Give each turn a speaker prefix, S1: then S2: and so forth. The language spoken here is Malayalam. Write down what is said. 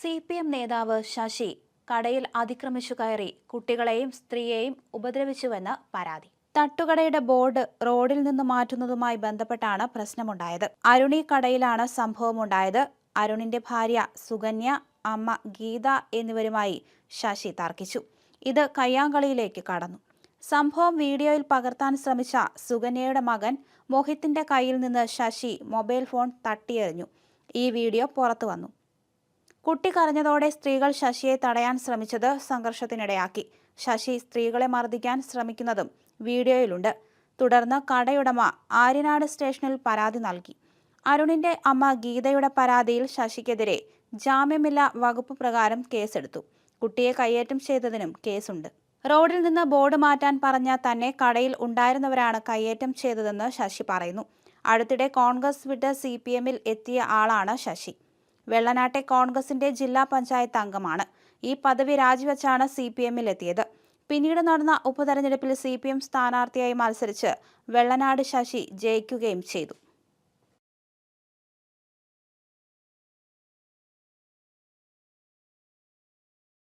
S1: CPM നേതാവ് ശശി കടയിൽ അതിക്രമിച്ചു കയറി കുട്ടികളെയും സ്ത്രീയെയും ഉപദ്രവിച്ചുവെന്ന് പരാതി. തട്ടുകടയുടെ ബോർഡ് റോഡിൽ നിന്ന് മാറ്റുന്നതുമായി ബന്ധപ്പെട്ടാണ് പ്രശ്നമുണ്ടായത്. അരുണി കടയിലാണ് സംഭവമുണ്ടായത്. അരുണിന്റെ ഭാര്യ സുകന്യ, അമ്മ ഗീത എന്നിവരുമായി ശശി തർക്കിച്ചു. ഇത് കയ്യാങ്കളിയിലേക്ക് കടന്നു. സംഭവം വീഡിയോയിൽ പകർത്താൻ ശ്രമിച്ച സുകന്യയുടെ മകൻ മോഹിത്തിന്റെ കയ്യിൽ നിന്ന് ശശി മൊബൈൽ ഫോൺ തട്ടിയെറിഞ്ഞു. ഈ വീഡിയോ പുറത്തു വന്നു. കുട്ടി കരഞ്ഞതോടെ സ്ത്രീകൾ ശശിയെ തടയാൻ ശ്രമിച്ചത് സംഘർഷത്തിനിടയാക്കി. ശശി സ്ത്രീകളെ മർദ്ദിക്കാൻ ശ്രമിക്കുന്നതും വീഡിയോയിലുണ്ട്. തുടർന്ന് കടയുടമ ആര്യനാട് സ്റ്റേഷനിൽ പരാതി നൽകി. അരുണിന്റെ അമ്മ ഗീതയുടെ പരാതിയിൽ ശശിക്കെതിരെ ജാമ്യമില്ലാ വകുപ്പ് പ്രകാരം കേസെടുത്തു. കുട്ടിയെ കയ്യേറ്റം ചെയ്തതിനും കേസുണ്ട്. റോഡിൽ നിന്ന് ബോർഡ് മാറ്റാൻ പറഞ്ഞ തന്നെ കടയിൽ ഉണ്ടായിരുന്നവരാണ് കയ്യേറ്റം ചെയ്തതെന്ന് ശശി പറയുന്നു. അടുത്തിടെ കോൺഗ്രസ് വിട്ട് CPMൽ എത്തിയ ആളാണ് ശശി. വെള്ളനാട്ടെ കോൺഗ്രസിന്റെ ജില്ലാ പഞ്ചായത്ത് അംഗമാണ്. ഈ പദവി രാജിവെച്ചാണ് CPMൽ എത്തിയത്. പിന്നീട് നടന്ന ഉപതെരഞ്ഞെടുപ്പിൽ CPM സ്ഥാനാർത്ഥിയായി മത്സരിച്ച് വെള്ളനാട് ശശി ജയിക്കുകയും ചെയ്തു.